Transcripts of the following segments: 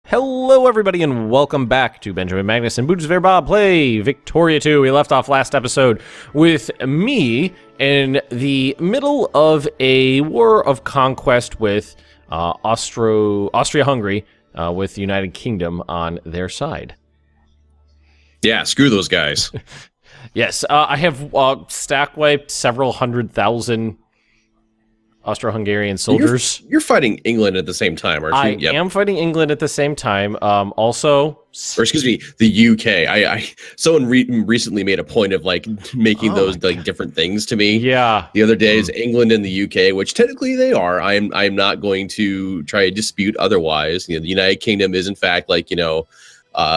Hello, everybody, and welcome back to Benjamin Magnus and Bundeswehr Bob play Victoria 2. We left off last episode with me in the middle of a war of conquest with Austria-Hungary, with the United Kingdom on their side. Yeah, screw those guys. Yes, I have stack wiped several 100,000 Austro-Hungarian soldiers. You're fighting England at the same time, aren't you? I am fighting England at the same time. Or excuse me, the UK. Someone recently made a point of like making those like different things to me. Yeah. The other day is England and the UK, which technically they are. I'm not going to try to dispute otherwise. The United Kingdom is in fact like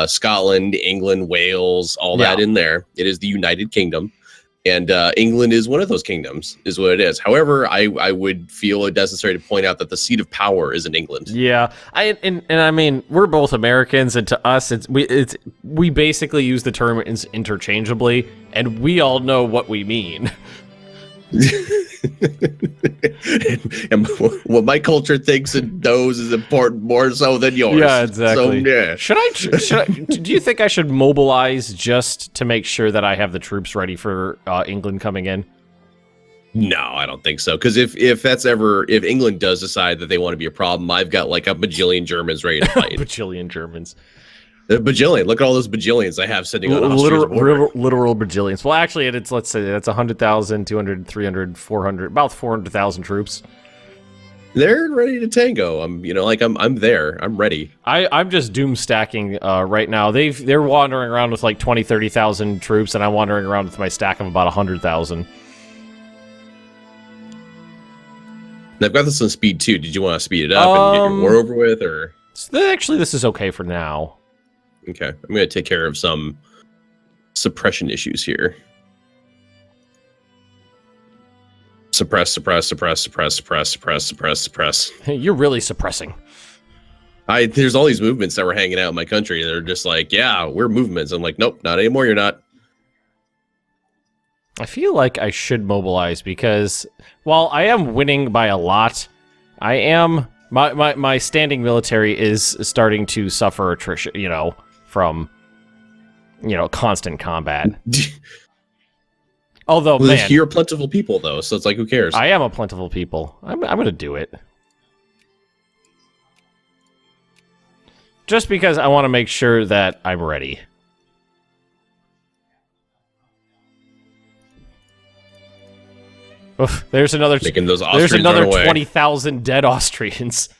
Scotland, England, Wales, all that in there. It is the United Kingdom. And England is one of those kingdoms, is what it is. However, I would feel it necessary to point out that the seat of power is in England. Yeah, I mean, we're both Americans, and to us, we basically use the term interchangeably, and we all know what we mean. And what my culture thinks and knows is important more so than yours. Yeah, exactly. So, yeah. Should I? Do you think I should mobilize just to make sure that I have the troops ready for England coming in? No, I don't think so. Because if England does decide that they want to be a problem, I've got like a bajillion Germans ready to fight. Bajillion Germans. A bajillion. Look at all those bajillions I have sitting on Austria's border. Literal bajillions. Well, actually, let's say that's 100,000, 200, 300, 400, about 400,000 troops. They're ready to tango. I'm there. I'm ready. I'm just doom stacking right now. They're wandering around with like 20, 30,000 troops, and I'm wandering around with my stack of about 100,000. I've got this on speed too. Did you want to speed it up and get your war over with, or? Actually, this is okay for now. Okay, I'm going to take care of some suppression issues here. Suppress. You're really suppressing. There's all these movements that were hanging out in my country. They're just like, yeah, we're movements. I'm like, nope, not anymore. You're not. I feel like I should mobilize because while I am winning by a lot, I am my standing military is starting to suffer attrition, from constant combat. Although, man, you're a plentiful people though, so it's like, who cares? I am a plentiful people. I'm gonna do it. Just because I want to make sure that I'm ready. Oof, there's another 20,000 dead Austrians.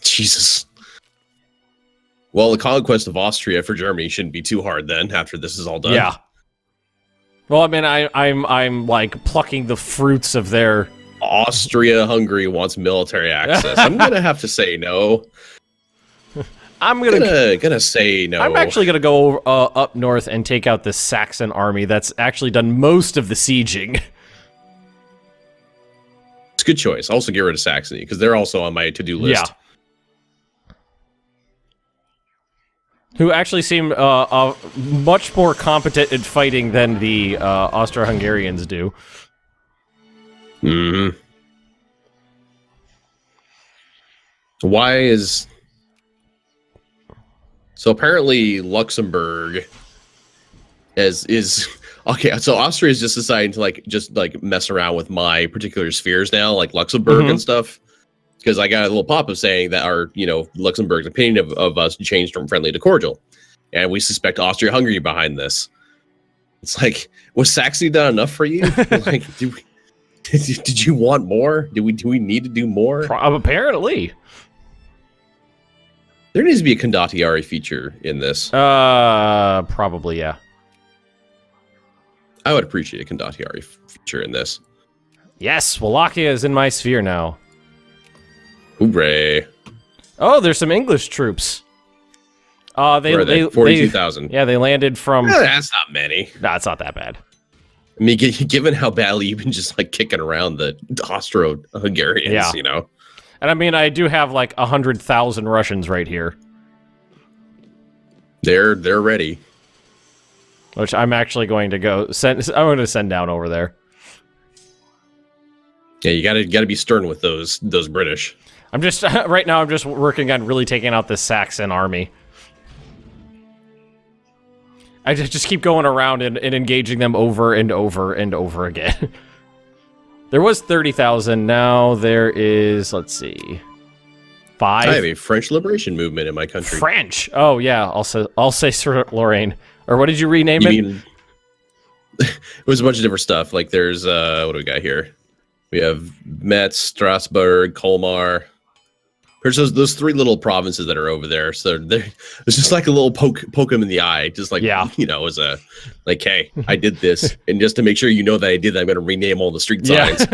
Jesus. Well, the conquest of Austria for Germany shouldn't be too hard then. After this is all done. Yeah. Well, I mean, I'm like plucking the fruits of their. Austria-Hungary wants military access. I'm gonna have to say no. I'm gonna say no. I'm actually gonna go up north and take out the Saxon army that's actually done most of the sieging. It's a good choice. Also get rid of Saxony, because they're also on my to-do list. Yeah. Who actually seem much more competent in fighting than the Austro-Hungarians do. Mm-hmm. Why is... So apparently Luxembourg is... Okay, so Austria is just deciding to mess around with my particular spheres now, like Luxembourg and stuff. Because I got a little pop-up saying that our, Luxembourg's opinion of us changed from friendly to cordial. And we suspect Austria-Hungary behind this. It's like, was Saxony done enough for you? Like, did you want more? Do we need to do more? Apparently. There needs to be a condottieri feature in this. Probably, yeah. I would appreciate a condottieri feature in this. Yes, Wallachia is in my sphere now. Hooray. Oh, there's some English troops. They 42,000. Yeah, they landed from... That's not many. Nah, it's not that bad. I mean, given how badly you've been just like kicking around the Austro-Hungarians, And I mean, I do have like 100,000 Russians right here. They're ready. Which I'm actually going to go send. I'm going to send down over there. Yeah, you gotta be stern with those British. I'm just right now. I'm just working on really taking out this Saxon army. I just keep going around and engaging them over and over and over again. There was 30,000. Now there is, let's see, 5. I have a French liberation movement in my country. French. Oh yeah. I'll say Sir Lorraine. Or what did you rename it? Mean, it was a bunch of different stuff. Like there's what do we got here? We have Metz, Strasbourg, Colmar. There's those 3 little provinces that are over there. So it's just like a little poke them in the eye. Just like, as a, like, hey, I did this. And just to make sure you know that I did that, I'm going to rename all the street signs.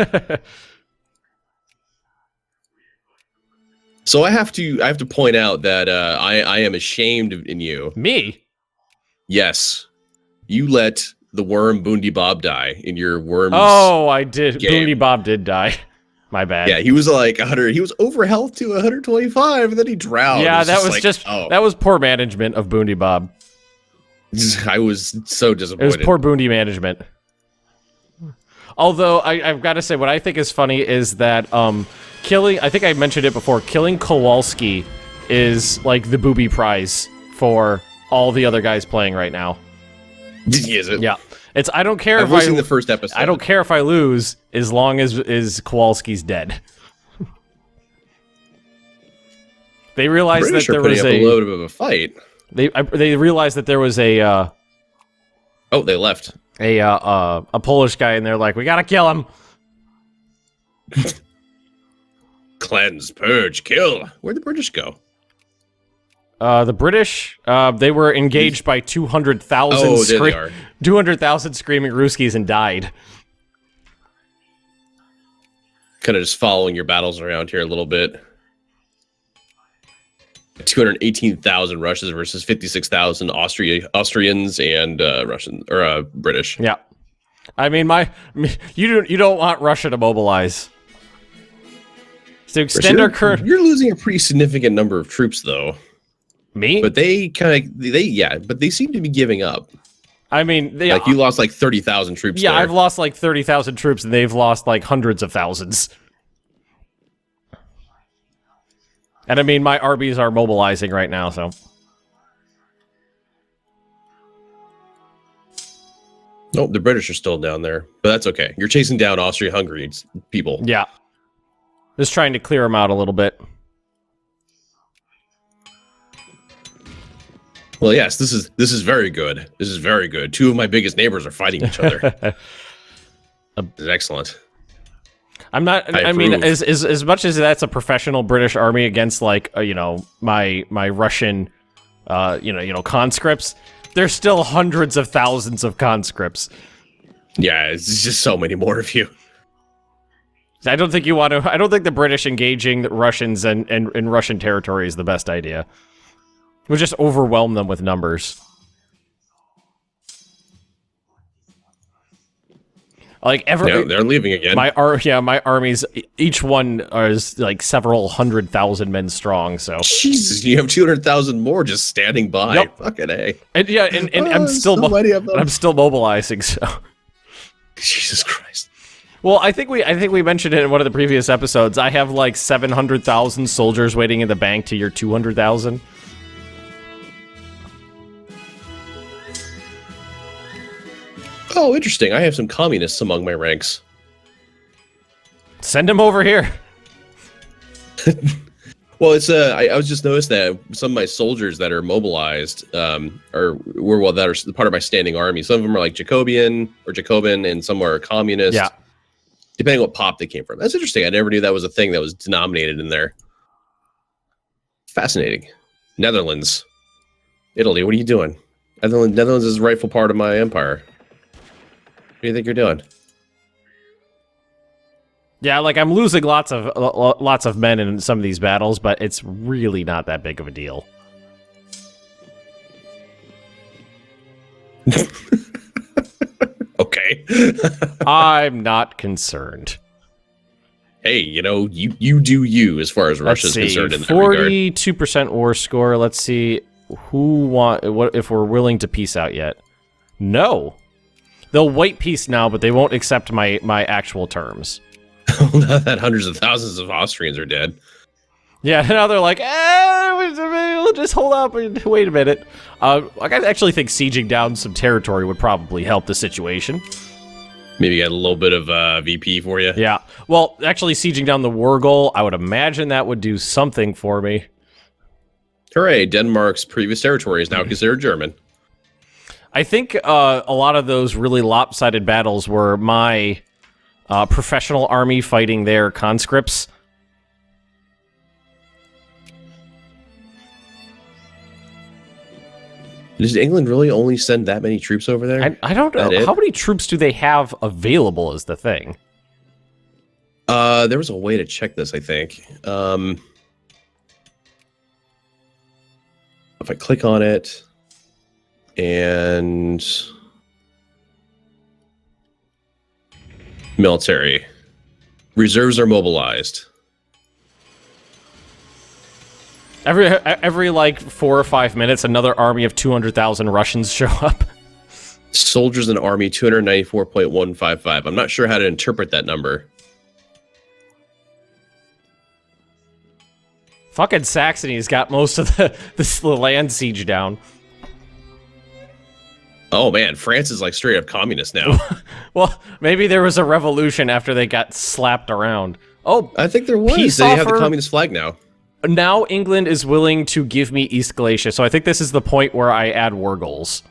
So I have to point out that I am ashamed in you. Me? Yes. You let the worm Bundy Bob die in your worms. Oh, I did. Game. Bundy Bob did die. My bad. Yeah, he was like 100. He was over health to 125, and then he drowned. Yeah, that was that was poor management of Bundy Bob. I was so disappointed. It was poor Bundy management. Although I've got to say, what I think is funny is that killing. I think I mentioned it before. Killing Kowalski is like the booby prize for all the other guys playing right now. Is it? Yeah. It's I don't care I've if the first episode. I don't care if I lose as long as Kowalski's dead. They realized that there was a load of a fight. They realized that there was a oh, they left. A Polish guy, and they're like, we gotta kill him. Cleanse, purge, kill. Where'd the British go? The British, they were engaged by 200,000 200,000 screaming Ruskies and died. Kind of just following your battles around here a little bit. 218,000 Russians versus 56,000 Austrians and British. Yeah, I mean, you don't want Russia to mobilize. To extend our current, you're losing a pretty significant number of troops, though. Me? But they seem to be giving up. I mean, you lost like 30,000 troops. Yeah, there. I've lost like 30,000 troops, and they've lost like hundreds of thousands. And I mean, my armies are mobilizing right now, so. Nope, the British are still down there, but that's okay. You're chasing down Austria-Hungary people. Yeah. Just trying to clear them out a little bit. Well, yes, this is very good. This is very good. 2 of my biggest neighbors are fighting each other. This is excellent. I'm not. I mean, as much as that's a professional British army against like my Russian, conscripts, there's still hundreds of thousands of conscripts. Yeah, it's just so many more of you. I don't think you want to. I don't think the British engaging the Russians and Russian territory is the best idea. We'll just overwhelm them with numbers. Like they're leaving again. My armies, each one is like several 100,000 men strong. So Jesus, you have 200,000 more just standing by. Yep. Fucking A. And yeah, and I'm still mobilizing. So Jesus Christ. Well, I think we mentioned it in one of the previous episodes. I have like 700,000 soldiers waiting in the bank to your 200,000. Oh, interesting. I have some communists among my ranks. Send them over here. Well, it's I was just noticed that some of my soldiers that are mobilized that are part of my standing army. Some of them are like Jacobin, and some are communist. Yeah. Depending on what pop they came from. That's interesting. I never knew that was a thing that was denominated in there. Fascinating. Netherlands. Italy, what are you doing? Netherlands is a rightful part of my empire. What do you think you're doing? Yeah, like I'm losing lots of men in some of these battles, but it's really not that big of a deal. Okay. I'm not concerned. Hey, you do you as far as Russia's concerned in that regard. 42% war score. Let's see what if we're willing to peace out yet. No. They'll wait peace now, but they won't accept my actual terms. Now that hundreds of thousands of Austrians are dead. Yeah, now they're like, we'll just hold up and wait a minute. I actually think sieging down some territory would probably help the situation. Maybe get a little bit of VP for you. Yeah. Well, actually, sieging down the war goal, I would imagine that would do something for me. Hooray, Denmark's previous territory is now considered German. I think a lot of those really lopsided battles were my professional army fighting their conscripts. Does England really only send that many troops over there? I don't know. How many troops do they have available is the thing. There was a way to check this, I think. If I click on it and military reserves are mobilized. Every like 4 or 5 minutes, another army of 200,000 Russians show up. Soldiers in army 294.155. I'm not sure how to interpret that number. Fucking Saxony's got most of the land siege down. Oh man, France is like straight up communist now. Well, maybe there was a revolution after they got slapped around. Oh, I think there was. Peace They have the offer. communist flag now. Now England is willing to give me East Galicia, so I think this is the point where I add war goals.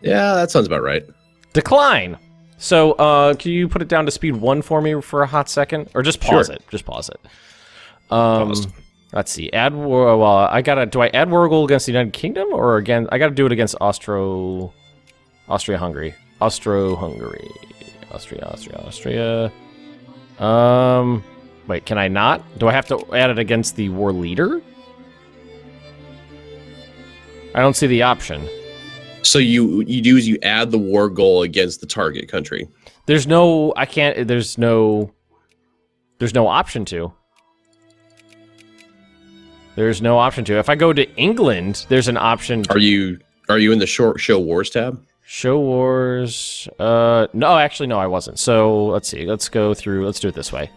Yeah, that sounds about right. Decline. So, can you put it down to speed 1 for me for a hot second? Or just pause Sure. it. Just pause it. Paused. Let's see. Add war. Well, I gotta. Do I add war goal against the United Kingdom or again? I gotta do it against Austria-Hungary. Austria-Hungary. Austria. Wait, can I not? Do I have to add it against the war leader? I don't see the option. So you do is you add the war goal against the target country. There's no. I can't. There's no option to. There's no option to. If I go to England, there's an option. Are you in the show wars tab? Show wars. No, actually, no, I wasn't. So let's see. Let's go through. Let's do it this way.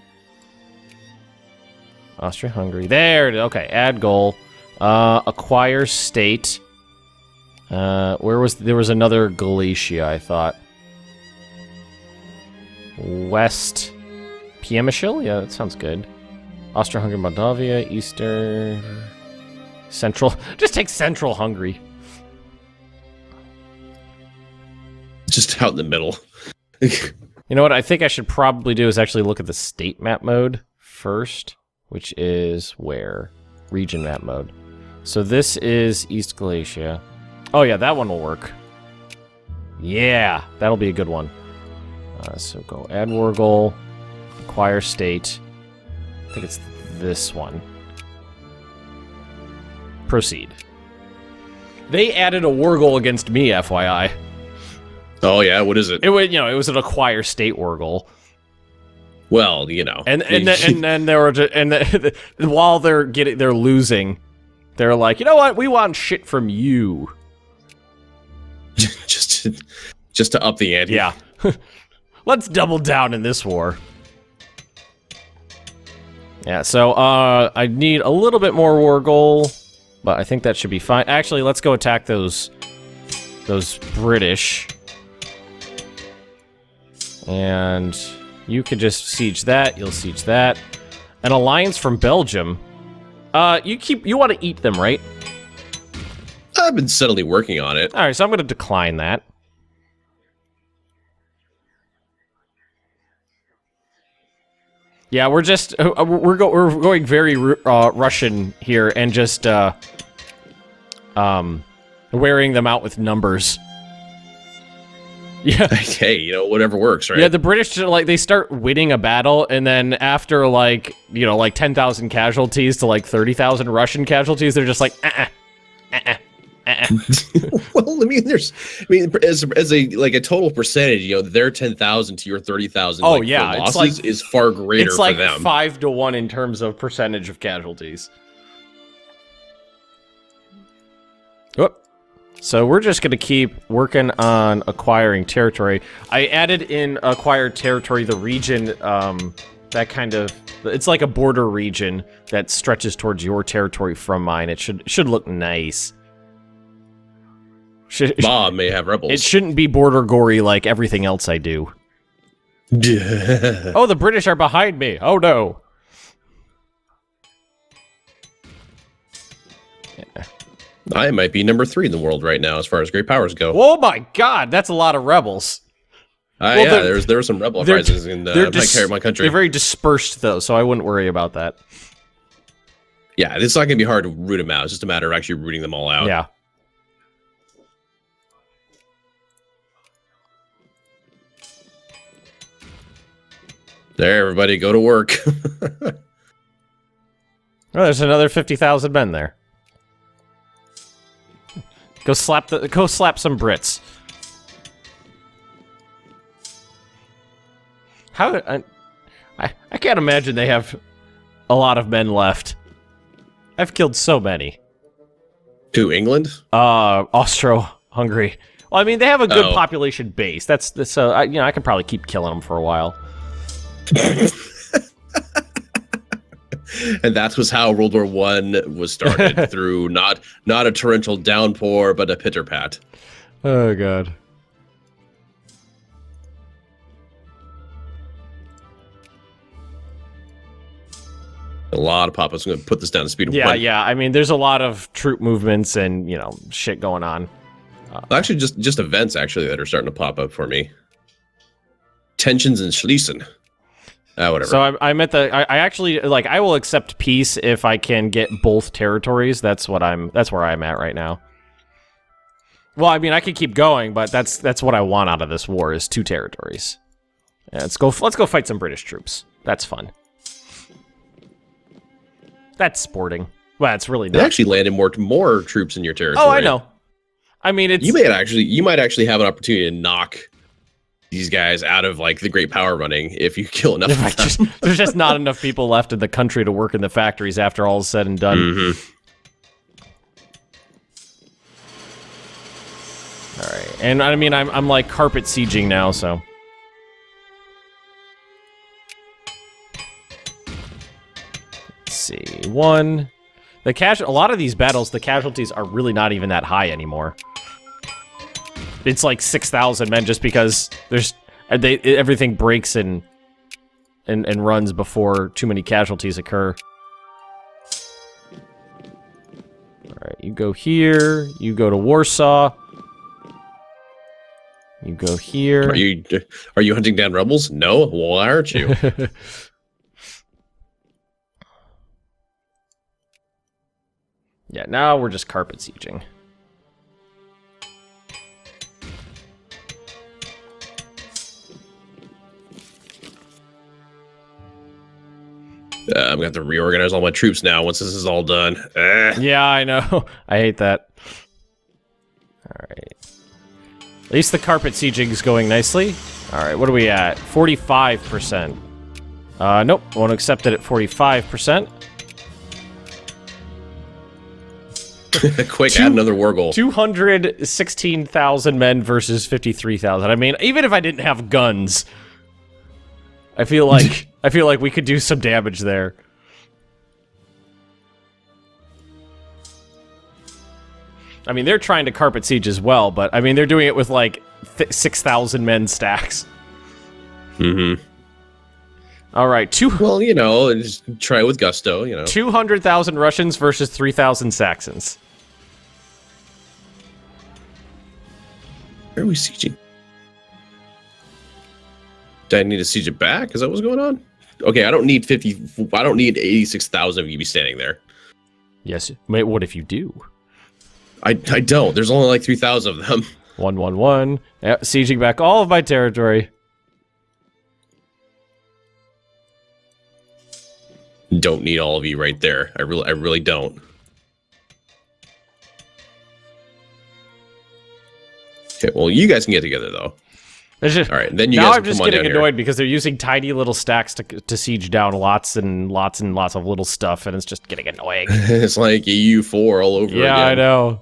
Austria-Hungary. There. Okay. Add goal. Acquire state. There was another Galicia, I thought. West Piemishil? Yeah, that sounds good. Austria-Hungary, Moldavia, Eastern, Central. Just take Central Hungary. Just out in the middle. You know what I think I should probably do is actually look at the state map mode first, which is where? Region map mode. So this is East Galicia. Oh yeah, that one will work. Yeah, that'll be a good one. So go add war goal, acquire state. I think it's this one. Proceed. They added a war goal against me, FYI. Oh yeah, what is it? It was an acquire state war goal. Well, you know, And then they were while they're losing, they're like, you know what? We want shit from you. just to up the ante. Yeah. Let's double down in this war. Yeah, so I need a little bit more war goal, but I think that should be fine. Actually, let's go attack those British. And you could just siege that, you'll siege that. An alliance from Belgium. You want to eat them, right? I've been steadily working on it. All right, so I'm going to decline that. Yeah, we're just we're going very Russian here and just wearing them out with numbers. Yeah. Hey, whatever works, right? Yeah, the British they start winning a battle, and then after 10,000 casualties to 30,000 Russian casualties, they're just like Well, as a total percentage, their 10,000 to your 30,000. Oh yeah, losses is far greater for them. It's 5-1 in terms of percentage of casualties. Whoop. So we're just going to keep working on acquiring territory. I added in acquired territory the region that kind of... It's like a border region that stretches towards your territory from mine. It should look nice. Bob may have rebels. It shouldn't be border gory like everything else I do. Oh, the British are behind me. Oh, no. Yeah. I might be number 3 in the world right now as far as great powers go. Oh, my God. That's a lot of rebels. Yeah, there were some rebel uprisings in my country. They're very dispersed, though, so I wouldn't worry about that. Yeah, it's not going to be hard to root them out. It's just a matter of actually rooting them all out. Yeah. There, everybody, go to work. Oh, there's another 50,000 men there. Go slap some Brits. I can't imagine they have a lot of men left. I've killed so many. To England? Austro-Hungary. Well, I mean, they have a good population base. So I can probably keep killing them for a while. And that was how World War I was started, through not a torrential downpour, but a pitter-pat. Oh, God. A lot of pop-ups. I'm going to put this down to speed of 1. Yeah. I mean, there's a lot of troop movements and, shit going on. Actually, just events, actually, that are starting to pop up for me. Tensions in Schlesien. Whatever. So I'm at the. I actually like. I will accept peace if I can get both territories. That's where I'm at right now. Well, I mean, I could keep going, but that's what I want out of this war is 2 territories. Yeah, let's go fight some British troops. That's fun. That's sporting. Well, it's really not. They actually landed more troops in your territory. Oh, I know. I mean, it's you might actually have an opportunity to knock these guys out of like the great power running if you kill enough of them. There's just not enough people left in the country to work in the factories after all is said and done. Mm-hmm. All right, and I mean, I'm like carpet sieging now, so. Let's see, a lot of these battles, the casualties are really not even that high anymore. It's like 6,000 men just because everything breaks and runs before too many casualties occur. All right, you go here. You go to Warsaw. You go here. Are you hunting down rebels? No. Why aren't you? Yeah, now we're just carpet sieging. I'm going to have to reorganize all my troops now once this is all done. Yeah, I know. I hate that. All right. At least the carpet sieging is going nicely. All right, what are we at? 45%. Nope, I won't accept it at 45%. Quick, add another war goal. 216,000 men versus 53,000. I mean, even if I didn't have guns, I feel like we could do some damage there. I mean, they're trying to carpet siege as well, but I mean, they're doing it with like 6,000 men stacks. Mm-hmm. All right, well, just try it with gusto. 200,000 Russians versus 3,000 Saxons. Where are we sieging? Do I need to siege it back? Is that what's going on? Okay, I don't need 86,000 of you be standing there. Yes. Wait, what if you do? I don't. There's only like 3,000 of them. 111. Yeah, sieging back all of my territory. Don't need all of you right there. I really don't. Okay, well, you guys can get together though. All right, then you now guys I'm can just come on getting down annoyed here. because they're using tiny little stacks to siege down lots and lots of little stuff, and it's just getting annoying. It's like EU4 all over again. Yeah, I know.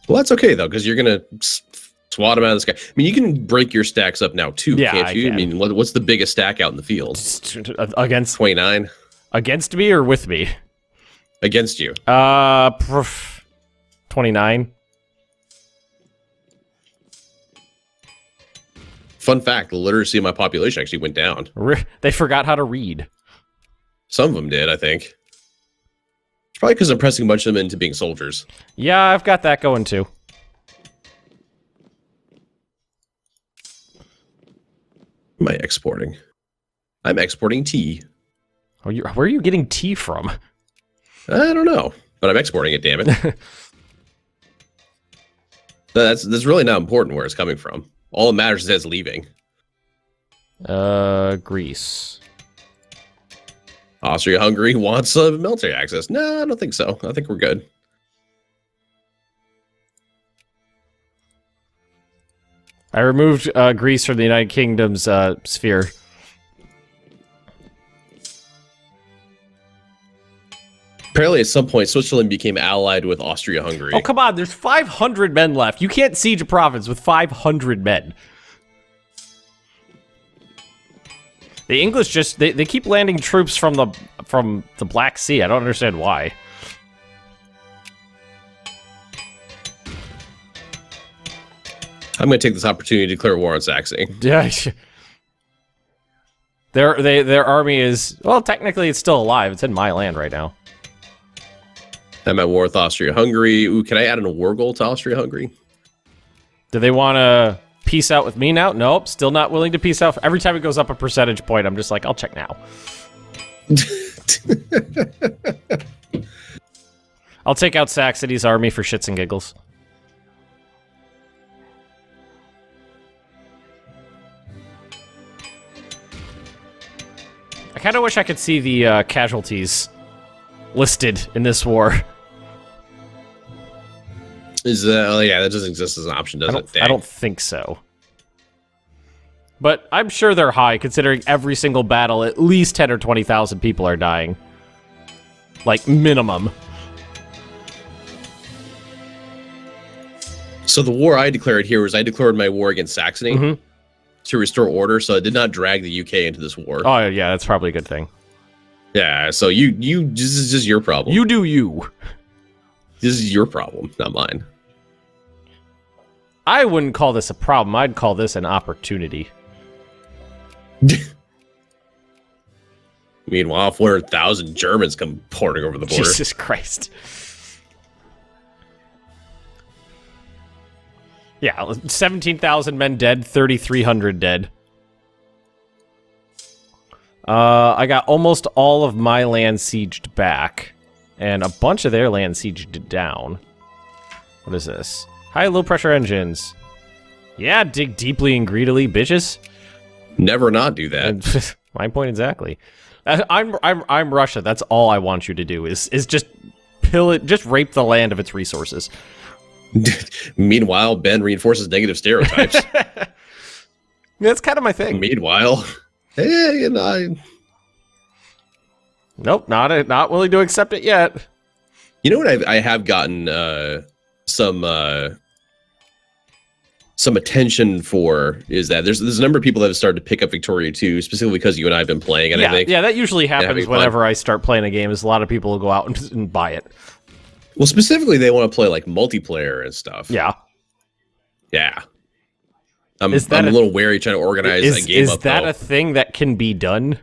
Well, that's okay though, because you're gonna swat them out of the sky. I mean, you can break your stacks up now too, Yeah, can't you? I I mean, what's the biggest stack out in the field? Against 29 against me or with me? against you. 29. Fun fact: the literacy of my population actually went down. They forgot how to read. Some of them did, I think. It's probably because I'm pressing a bunch of them into being soldiers. Yeah, I've got that going too. Am I exporting? I'm exporting tea. Oh, where are you getting tea from? I don't know, but I'm exporting it. Damn it! That's really not important where it's coming from. All that matters is that it's leaving. Greece. Austria-Hungary wants military access. No, I don't think so. I think we're good. I removed Greece from the United Kingdom's sphere. Apparently, at some point, Switzerland became allied with Austria-Hungary. Oh, come on. There's 500 men left. You can't siege a province with 500 men. The English just... They keep landing troops from the Black Sea. I don't understand why. I'm going to take this opportunity to declare war on Saxony. Yeah. Their army is... Well, technically, it's still alive. It's in my land right now. I'm at war with Austria-Hungary. Ooh, can I add in a war goal to Austria-Hungary? Do they want to peace out with me now? Nope, still not willing to peace out. Every time it goes up a percentage point, I'm just like, I'll check now. I'll take out Saxony's army for shits and giggles. I kind of wish I could see the casualties listed in this war. Is that? Oh yeah, that doesn't exist as an option, does it? Dang. I don't think so. But I'm sure they're high, considering every single battle, at least 10 or 20,000 people are dying. Like, minimum. So the war I declared here was I declared my war against Saxony to restore order, so I did not drag the UK into this war. Oh, yeah, that's probably a good thing. Yeah, so you this is just your problem. You do you. This is your problem, not mine. I wouldn't call this a problem. I'd call this an opportunity. Meanwhile, 400,000 Germans come pouring over the border. Jesus Christ. Yeah, 17,000 men dead, 3,300 dead. I got almost all of my land sieged back, and a bunch of their land sieged down. What is this? High low pressure engines. Yeah, dig deeply and greedily, bitches. Never not do that. My point exactly. I'm Russia. That's all I want you to do is just pill it, just rape the land of its resources. Meanwhile, Ben reinforces negative stereotypes. That's kind of my thing. Meanwhile, you know, nope, not willing to accept it yet. You know what? I have gotten some attention for is that there's a number of people that have started to pick up Victoria 2, specifically because you and I have been playing it. Yeah, I think. Yeah, that usually happens whenever I start playing a game. Is a lot of people will go out and buy it. Well, specifically, they want to play like multiplayer and stuff. Yeah. Yeah. I'm a little wary trying to organize a game. Is that a thing that can be done?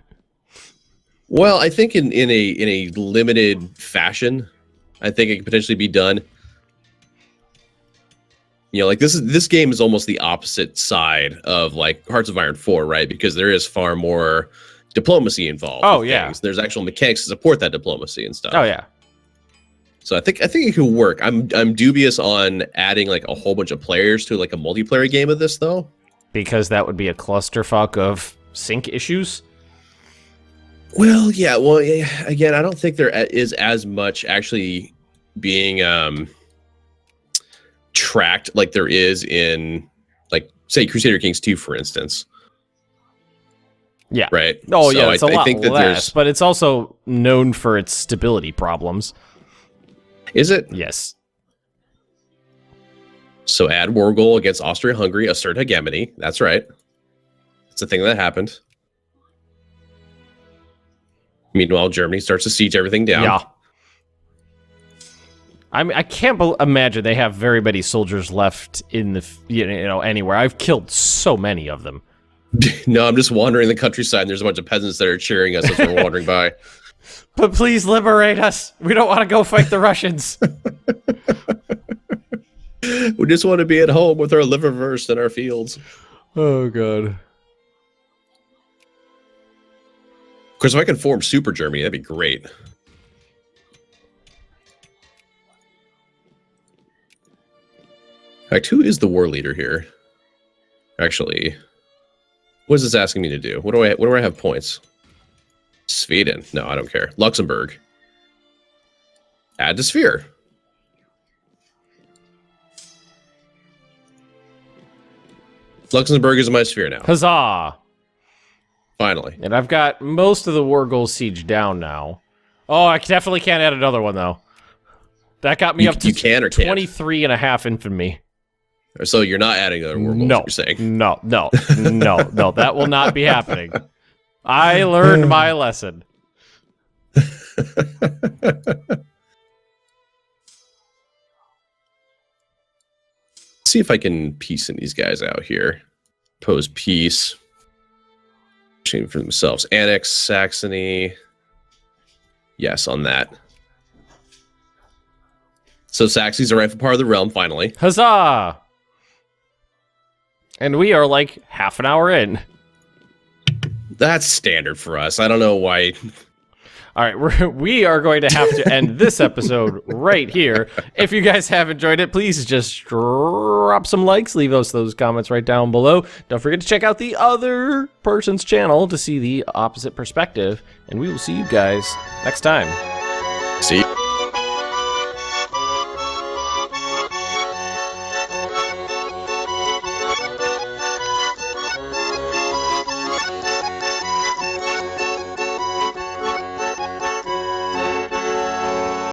Well, I think in a limited fashion, I think it could potentially be done. You know, like this game is almost the opposite side of like Hearts of Iron 4, right? Because there is far more diplomacy involved. Oh yeah. Things. There's actual mechanics to support that diplomacy and stuff. Oh yeah. So I think it could work. I'm dubious on adding like a whole bunch of players to like a multiplayer game of this though. Because that would be a clusterfuck of sync issues. Well, yeah. Well, again, I don't think there is as much actually being tracked like there is in like say Crusader Kings 2, for instance. Yeah. Right. Oh so yeah, it's a lot less, but it's also known for its stability problems. Is it? Yes. So add war goal against Austria-Hungary, assert hegemony. That's right. It's a thing that happened. Meanwhile, Germany starts to siege everything down. Yeah. I mean, I can't imagine they have very many soldiers left in the anywhere. I've killed so many of them. No, I'm just wandering the countryside, and there's a bunch of peasants that are cheering us as we're wandering by. But please liberate us. We don't want to go fight the Russians. We just want to be at home with our liverwurst in our fields. Oh, God. Of course, if I can form Super Germany, that'd be great. In fact, who is the war leader here? Actually, what is this asking me to do? What do I have points? Sweden. No, I don't care. Luxembourg. Add to sphere. Luxembourg is my sphere now. Huzzah! Finally. And I've got most of the war goal siege down now. Oh, I definitely can't add another one, though. That got me up to 23 and a half infantry. So you're not adding another war goal, No, you're saying? no, that will not be happening. I learned my lesson. See if I can piecing these guys out here. Pose peace. For themselves. Annex Saxony. Yes, on that. So Saxony's a rightful part of the realm, finally. Huzzah! And we are like half an hour in. That's standard for us. I don't know why. All right, we are going to have to end this episode right here. If you guys have enjoyed it, please just drop some likes. Leave us those comments right down below. Don't forget to check out the other person's channel to see the opposite perspective. And we will see you guys next time. See you.